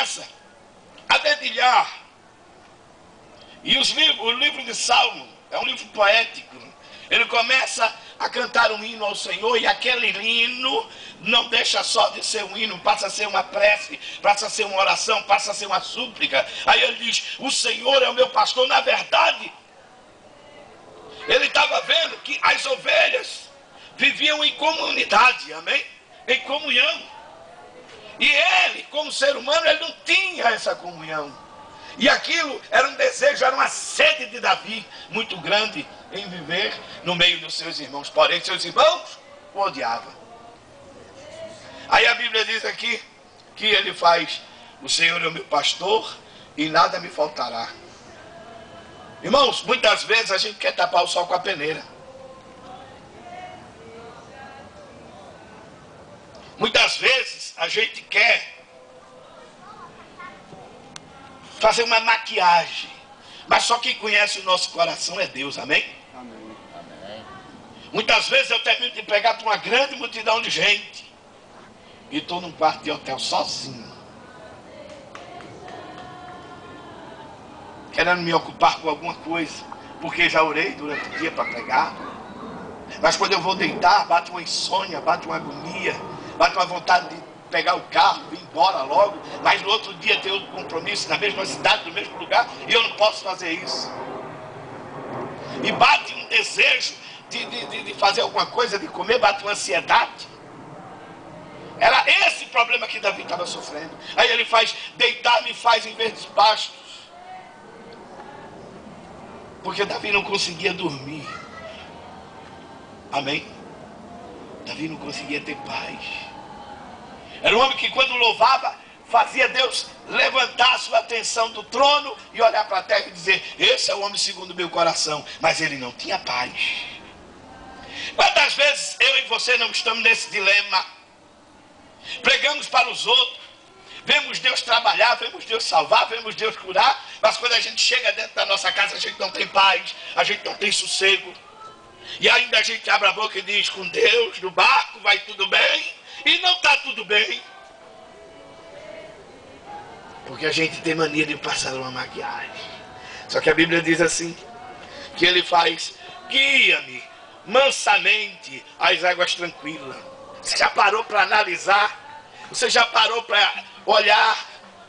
começa a dedilhar. E o livro de Salmo é um livro poético. Ele começa a cantar um hino ao Senhor, e aquele hino não deixa só de ser um hino, passa a ser uma prece, passa a ser uma oração, passa a ser uma súplica. Aí ele diz: o Senhor é o meu pastor. Na verdade, ele estava vendo que as ovelhas viviam em comunidade, amém? Em comunhão. E ele, como ser humano, ele não tinha essa comunhão. E aquilo era um desejo, era uma sede de Davi muito grande em viver no meio dos seus irmãos. Porém, seus irmãos o odiavam. Aí a Bíblia diz aqui que ele faz: o Senhor é o meu pastor e nada me faltará. Irmãos, muitas vezes a gente quer tapar o sol com a peneira. Muitas vezes a gente quer fazer uma maquiagem, mas só quem conhece o nosso coração é Deus, amém? Amém. Amém. Muitas vezes eu termino de pregar para uma grande multidão de gente e estou num quarto de hotel sozinho, querendo me ocupar com alguma coisa, porque já orei durante o dia para pregar, mas quando eu vou deitar, bate uma insônia, bate uma agonia, bate uma vontade de pegar o carro, vir embora logo, mas no outro dia ter outro compromisso na mesma cidade, no mesmo lugar, e eu não posso fazer isso. E bate um desejo de fazer alguma coisa, de comer, bate uma ansiedade. Era esse problema que Davi estava sofrendo. Aí ele faz: deitar me faz em verdes pastos. Porque Davi não conseguia dormir. Amém? Davi não conseguia ter paz. Era um homem que, quando louvava, fazia Deus levantar a sua atenção do trono e olhar para a terra e dizer: esse é o homem segundo o meu coração. Mas ele não tinha paz. Quantas vezes eu e você não estamos nesse dilema? Pregamos para os outros, vemos Deus trabalhar, vemos Deus salvar, vemos Deus curar, mas quando a gente chega dentro da nossa casa, a gente não tem paz, a gente não tem sossego. E ainda a gente abre a boca e diz: com Deus no barco vai tudo bem. E não está tudo bem. Porque a gente tem mania de passar uma maquiagem. Só que a Bíblia diz assim, que ele faz: guia-me mansamente às águas tranquilas. Você já parou para analisar? Você já parou para olhar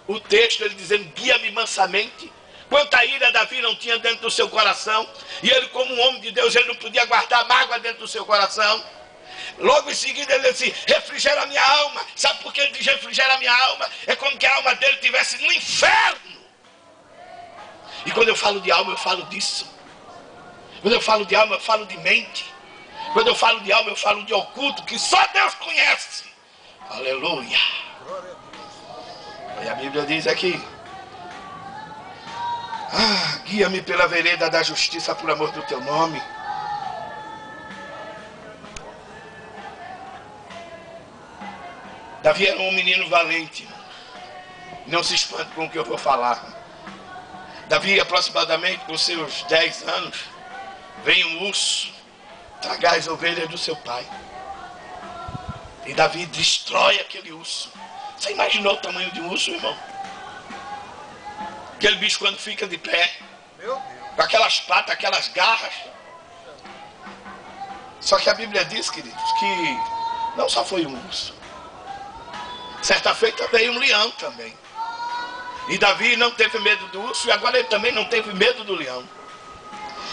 o texto, ele dizendo: guia-me mansamente? Quanta ira Davi não tinha dentro do seu coração. E ele, como um homem de Deus, ele não podia guardar mágoa dentro do seu coração. Logo em seguida ele disse: refrigera a minha alma. Sabe por que ele diz refrigera a minha alma? É como que a alma dele estivesse no inferno. E quando eu falo de alma, eu falo disso. Quando eu falo de alma, eu falo de mente. Quando eu falo de alma, eu falo de oculto, que só Deus conhece. Aleluia. E a Bíblia diz aqui: guia-me pela vereda da justiça por amor do teu nome. Davi era um menino valente. Não se espante com o que eu vou falar. Davi, aproximadamente com seus 10 anos, vem um urso tragar as ovelhas do seu pai. E Davi destrói aquele urso. Você imaginou o tamanho de um urso, irmão? Aquele bicho, quando fica de pé, com aquelas patas, aquelas garras. Só que a Bíblia diz, queridos, que não só foi um urso. Certa feita veio um leão também. E Davi não teve medo do urso, e agora ele também não teve medo do leão.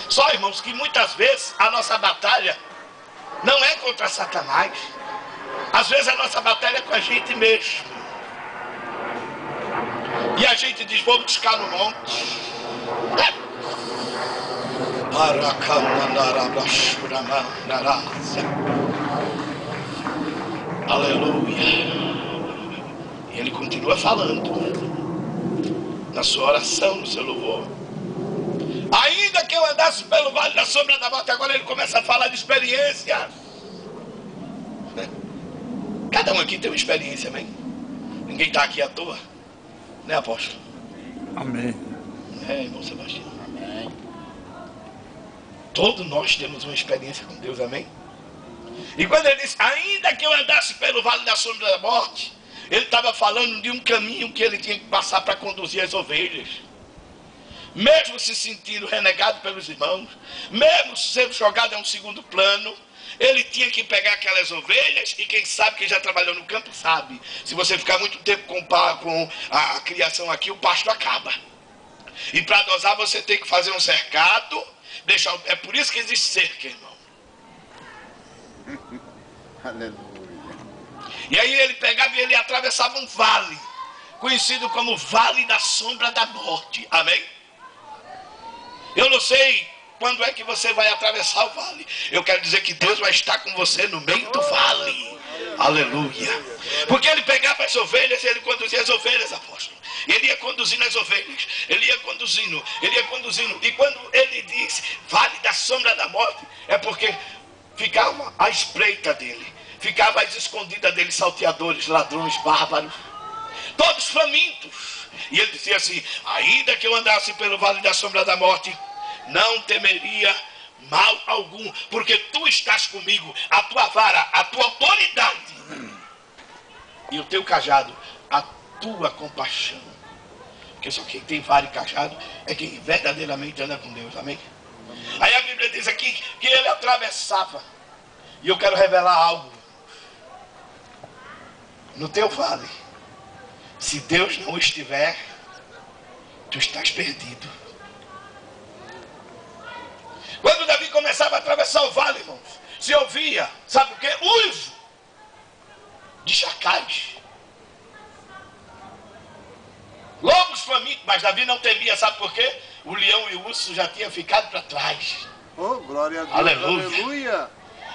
Só, irmãos, que muitas vezes a nossa batalha não é contra Satanás. Às vezes a nossa batalha é com a gente mesmo. E a gente diz: vou buscar no monte. Aleluia. E ele continua falando na sua oração, no seu louvor: ainda que eu andasse pelo vale da sombra da morte. Agora ele começa a falar de experiência. Cada um aqui tem uma experiência, amém? Ninguém está aqui à toa, né, apóstolo? Amém. Irmão Sebastião. Amém. Todos nós temos uma experiência com Deus, amém? E quando ele diz: ainda que eu andasse pelo vale da sombra da morte, Ele estava falando de um caminho que ele tinha que passar para conduzir as ovelhas. Mesmo se sentindo renegado pelos irmãos, mesmo sendo jogado a um segundo plano, ele tinha que pegar aquelas ovelhas, e quem sabe, quem já trabalhou no campo sabe, se você ficar muito tempo com a criação aqui, o pasto acaba. E para dosar você tem que fazer um cercado, é por isso que existe cerca, irmão. Aleluia. E aí ele pegava e ele atravessava um vale, conhecido como Vale da Sombra da Morte. Amém? Eu não sei quando é que você vai atravessar o vale. Eu quero dizer que Deus vai estar com você no meio do vale. Aleluia. Porque ele pegava as ovelhas e ele conduzia as ovelhas, apóstolo. Ele ia conduzindo as ovelhas. Ele ia conduzindo. E quando ele disse Vale da Sombra da Morte, é porque ficava à espreita dele. Ficava às escondidas dele salteadores, ladrões, bárbaros. Todos famintos. E ele dizia assim: ainda que eu andasse pelo vale da sombra da morte, não temeria mal algum, porque tu estás comigo, a tua vara, a tua autoridade e o teu cajado, a tua compaixão. Porque só quem tem vara e cajado é quem verdadeiramente anda com Deus. Amém? Aí a Bíblia diz aqui que ele atravessava. E eu quero revelar algo. No teu vale, se Deus não estiver, tu estás perdido. Quando Davi começava a atravessar o vale, irmãos, se ouvia, sabe o que? Uivo de chacais, lobos famintos. Mas Davi não temia, sabe por quê? O leão e o urso já tinham ficado para trás. Oh, glória a Deus. Aleluia. Aleluia.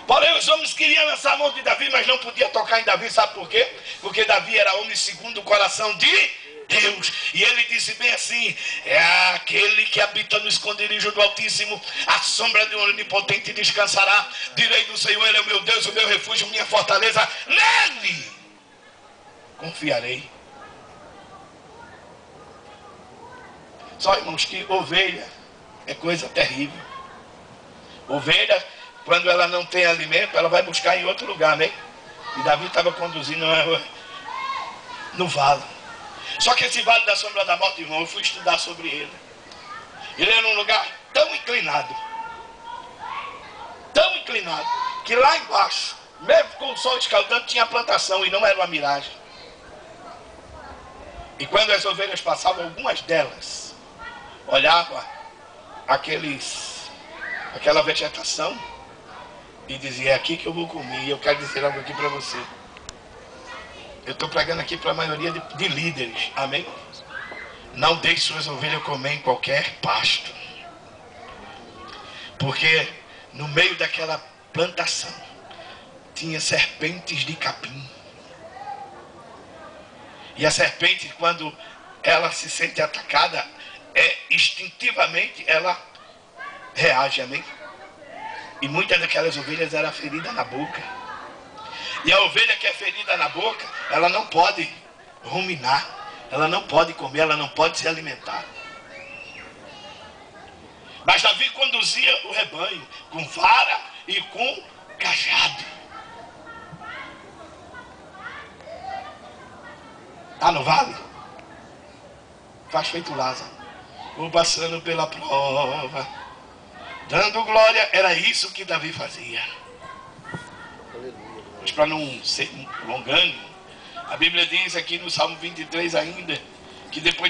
Porém, os homens queriam lançar a mão de Davi, mas não podia tocar em Davi. Sabe por quê? Porque Davi era homem segundo o coração de Deus. E ele disse bem assim: é aquele que habita no esconderijo do Altíssimo, a sombra do Onipotente descansará. Direi do Senhor, ele é o meu Deus, o meu refúgio, minha fortaleza. Nele confiarei. Só, irmãos, que ovelha é coisa terrível. Ovelha, quando ela não tem alimento, ela vai buscar em outro lugar, né? E Davi estava conduzindo no vale. Só que esse vale da sombra da morte, irmão, eu fui estudar sobre ele. Ele era um lugar tão inclinado, que lá embaixo, mesmo com o sol escaldando, tinha plantação e não era uma miragem. E quando as ovelhas passavam, algumas delas olhavam aquela vegetação e dizia: é aqui que eu vou comer. E eu quero dizer algo aqui para você. Eu estou pregando aqui para a maioria de líderes. Amém? Não deixe suas ovelhas comer em qualquer pasto. Porque no meio daquela plantação tinha serpentes de capim. E a serpente, quando ela se sente atacada, instintivamente ela reage. Amém? E muitas daquelas ovelhas eram feridas na boca. E a ovelha que é ferida na boca, ela não pode ruminar, ela não pode comer, ela não pode se alimentar. Mas Davi conduzia o rebanho com vara e com cajado. Está no vale? Faz feito Lázaro. Vou passando pela prova, dando glória. Era isso que Davi fazia. Mas para não ser longânimo, a Bíblia diz aqui no Salmo 23 ainda, que depois